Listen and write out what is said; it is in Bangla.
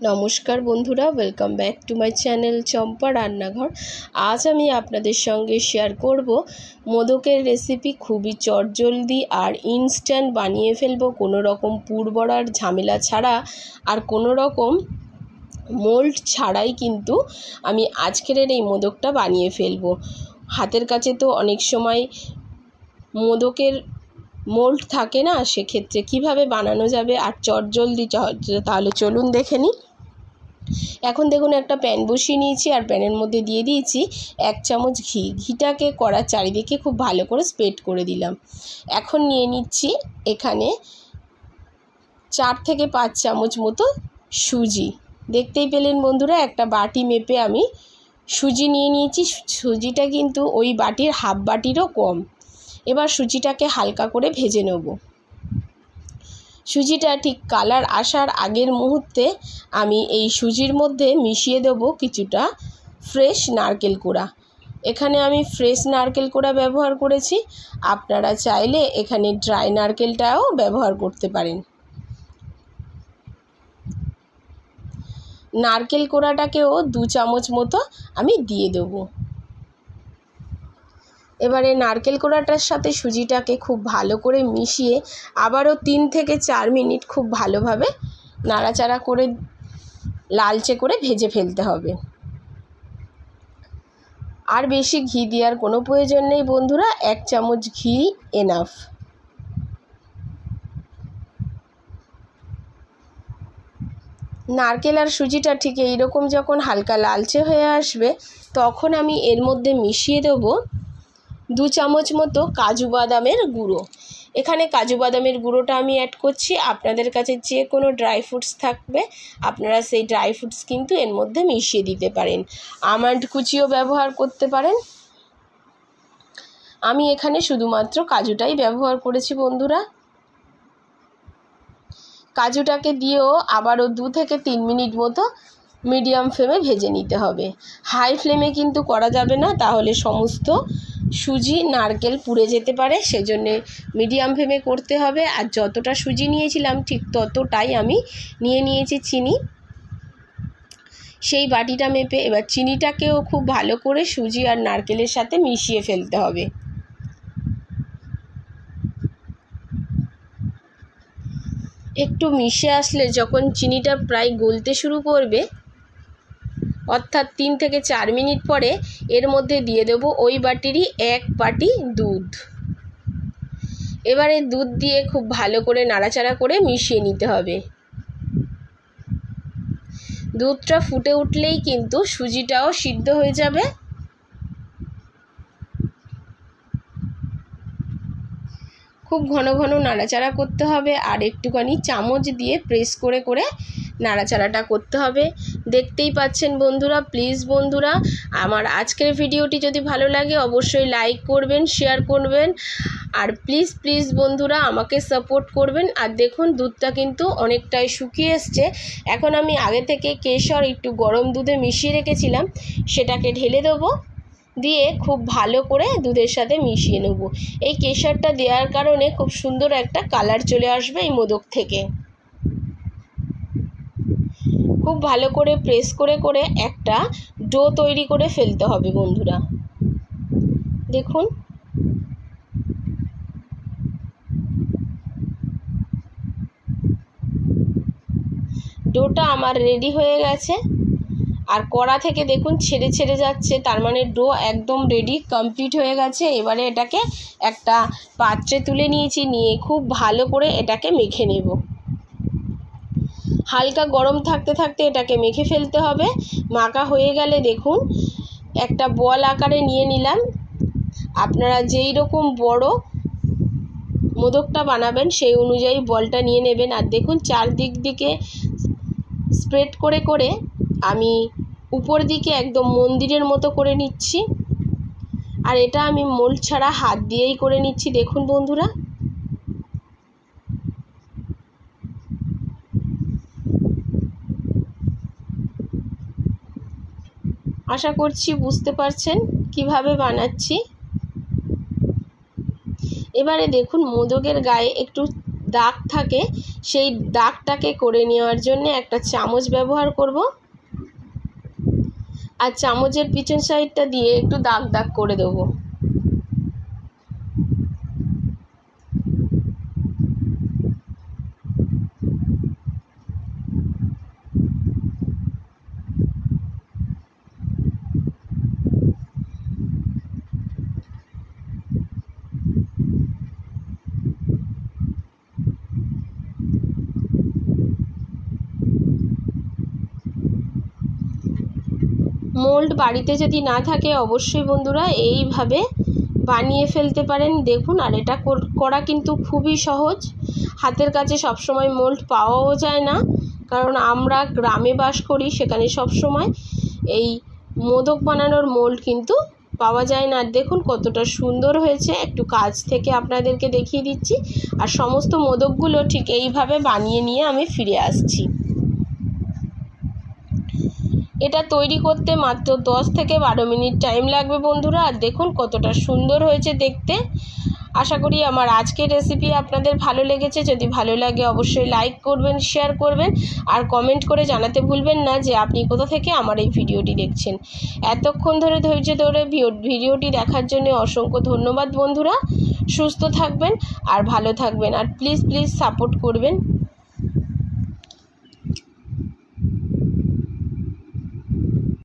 নমস্কার বন্ধুরা, welcome back to my channel Champa রান্নাঘর। আজ আমি আপনাদের সঙ্গে শেয়ার করব মোদকের রেসিপি। খুবই চটজলদি আর ইনস্ট্যান্ট বানিয়ে ফেলবো, কোনো রকম পুর বড়ার ঝামেলা ছাড়া আর কোনো রকম মোল্ড ছাড়াই কিন্তু আমি আজকের এই মোদকটা বানিয়ে ফেলবো। হাতের কাছে তো অনেক সময় মোদকের মোল্ড থাকে না, সেক্ষেত্রে কিভাবে বানানো যাবে আর চটজলদি, তাহলে চলুন দেখে নিই। এখন দেখুন একটা প্যান বসিয়ে নিয়েছি আর প্যানের মধ্যে দিয়ে দিয়েছি 1 চামচ ঘি। ঘিটাকে কড়ার চারিদিকে খুব ভালো করে স্প্রেড করে দিলাম। এখন নিয়ে নিচ্ছি এখানে 4 থেকে 5 চামচ মতো সুজি। দেখতেই পেলেন বন্ধুরা, একটা বাটি মেপে আমি সুজি নিয়ে নিয়েছি। সুজিটা কিন্তু ওই বাটির হাফ বাটিরও কম। এবার সুজিটাকে হালকা করে ভেজে নেব। সুজিটা ঠিক কালার আসার আগের মুহূর্তে আমি এই সুজির মধ্যে মিশিয়ে দেব কিছুটা ফ্রেশ নারকেল কোড়া। এখানে আমি ফ্রেশ নারকেল কোড়া ব্যবহার করেছি, আপনারা চাইলে এখানে ড্রাই নারকেলটাও ব্যবহার করতে পারেন। নারকেল কোড়াটাকেও 2 চামচ মতো আমি দিয়ে দেবো। এবারে নারকেল কোড়াটার সাথে সুজিটাকে খুব ভালো করে মিশিয়ে আবারও 3 থেকে 4 মিনিট খুব ভালোভাবে নাড়াচাড়া করে লালচে করে ভেজে ফেলতে হবে। আর বেশি ঘি দেওয়ার কোনো প্রয়োজন নেই বন্ধুরা, 1 চামচ ঘি এনাফ। নারকেল আর সুজিটা ঠিক এইরকম যখন হালকা লালচে হয়ে আসবে, তখন আমি এর মধ্যে মিশিয়ে দেবো 2 চামচ মতো কাজু বাদামের গুঁড়ো। এখানে কাজু বাদামের গুঁড়োটা আমি অ্যাড করছি। আপনাদের কাছে যে কোনো ড্রাই ফ্রুটস থাকবে, আপনারা সেই ড্রাই ফ্রুটস কিন্তু এর মধ্যে মিশিয়ে দিতে পারেন। আমন্ড কুচিও ব্যবহার করতে পারেন। আমি এখানে শুধুমাত্র কাজুটাই ব্যবহার করেছি বন্ধুরা। কাজুটাকে দিয়েও আবারও 2 থেকে 3 মিনিট মতো মিডিয়াম ফ্লেমে ভেজে নিতে হবে। হাই ফ্লেমে কিন্তু করা যাবে না, তাহলে সমস্ত সুজি নারকেল পুড়ে যেতে পারে। সেজন্যে মিডিয়াম ফ্লেমে করতে হবে। আর যতটা সুজি নিয়েছিলাম ঠিক ততটাই আমি নিয়ে নিয়েছি চিনি, সেই বাটিটা মেপে। এবার চিনিটাকেও খুব ভালো করে সুজি আর নারকেলের সাথে মিশিয়ে ফেলতে হবে। একটু মিশে আসলে যখন চিনিটা প্রায় গলতে শুরু করবে, অর্থাৎ 3 থেকে 4 মিনিট পরে এর মধ্যে দিয়ে দেবো ওই বাটিরই 1 বাটি দুধ। এবারে দুধ দিয়ে খুব ভালো করে নাড়াচাড়া করে মিশিয়ে নিতে হবে। দুধটা ফুটে উঠলেই কিন্তু সুজিটাও সিদ্ধ হয়ে যাবে। খুব ঘন ঘন নাড়াচাড়া করতে হবে আর একটুখানি চামচ দিয়ে প্রেস করে করে নাড়াচাড়াটা করতে হবে। দেখতেই পাচ্ছেন বন্ধুরা। প্লিজ বন্ধুরা, আমার আজকের ভিডিওটি যদি ভালো লাগে অবশ্যই লাইক করবেন, শেয়ার করবেন আর প্লিজ প্লিজ বন্ধুরা আমাকে সাপোর্ট করবেন। আর দেখুন দুধটা কিন্তু অনেকটাই শুকিয়ে এসছে। এখন আমি আগে থেকে কেশর একটু গরম দুধে মিশিয়ে রেখেছিলাম, সেটাকে ঢেলে দেবো, দিয়ে খুব ভালো করে দুধের সাথে মিশিয়ে নেব। এই কেশরটা দেওয়ার কারণে খুব সুন্দর একটা কালার চলে আসবে এই মোদক থেকে। খুব ভালো করে প্রেস করে করে একটা ডো তৈরি করে ফেলতে হবে বন্ধুরা। দেখুন ডোটা আমার রেডি হয়ে গেছে। আর কড়া থেকে দেখুন ছেড়ে ছেড়ে যাচ্ছে, তার মানে ডো একদম রেডি, কমপ্লিট হয়ে গেছে। এবারে এটাকে একটা পাত্রে তুলে নিয়েছি, নিয়ে খুব ভালো করে এটাকে মেখে নেব। হালকা গরম থাকতে থাকতে এটাকে মেখে ফেলতে হবে। মাখা হয়ে গেলে দেখুন একটা বল আকারে নিয়ে নিলাম। আপনারা যেই রকম বড় মোদকটা বানাবেন সেই অনুযায়ী বলটা নিয়ে নেবেন। আর দেখুন চারদিক দিকে স্প্রেড করে করে আমি উপর দিকে একদম মন্দিরের মতো করে নিচ্ছি। আর এটা আমি মোল্ড ছাড়া হাত দিয়েই করে নিচ্ছি। দেখুন বন্ধুরা, আশা করছি বুঝতে পারছেন কিভাবে বানাচ্ছি। এবারে দেখুন মোদকের গায়ে একটু দাগ থাকে সেই দাগটাকে করে নেওয়ার জন্য একটা চামচ ব্যবহার করব, আর চামচের পিছন সাইডটা দিয়ে একটু দাগ দাগ করে দেবো। মোল্ড বাড়িতে যদি না থাকে অবশ্যই বন্ধুরা এইভাবে বানিয়ে ফেলতে পারেন। দেখুন, আর এটা করা কিন্তু খুবই সহজ। হাতের কাছে সবসময় মোল্ড পাওয়াও যায় না, কারণ আমরা গ্রামে বাস করি, সেখানে সবসময় এই মোদক বানানোর মোল্ড কিন্তু পাওয়া যায় না। আর দেখুন কতটা সুন্দর হয়েছে, একটু কাছ থেকে আপনাদেরকে দেখিয়ে দিচ্ছি। আর সমস্ত মোদকগুলো ঠিক এইভাবে বানিয়ে নিয়ে আমি ফিরে আসছি। এটা তৈরি করতে মাত্র 10 থেকে 12 মিনিট টাইম লাগবে বন্ধুরা। আর দেখুন কতটা সুন্দর হয়েছে দেখতে। আশা করি আমার আজকের রেসিপি আপনাদের ভালো লেগেছে। যদি ভালো লাগে অবশ্যই লাইক করবেন, শেয়ার করবেন, আর কমেন্ট করে জানাতে ভুলবেন না যে আপনি কোথা থেকে আমার এই ভিডিওটি দেখছেন। এতক্ষণ ধরে ধৈর্য ধরে ভিডিওটি দেখার জন্য অসংখ্য ধন্যবাদ বন্ধুরা। সুস্থ থাকবেন আর ভালো থাকবেন, আর প্লিজ সাপোর্ট করবেন।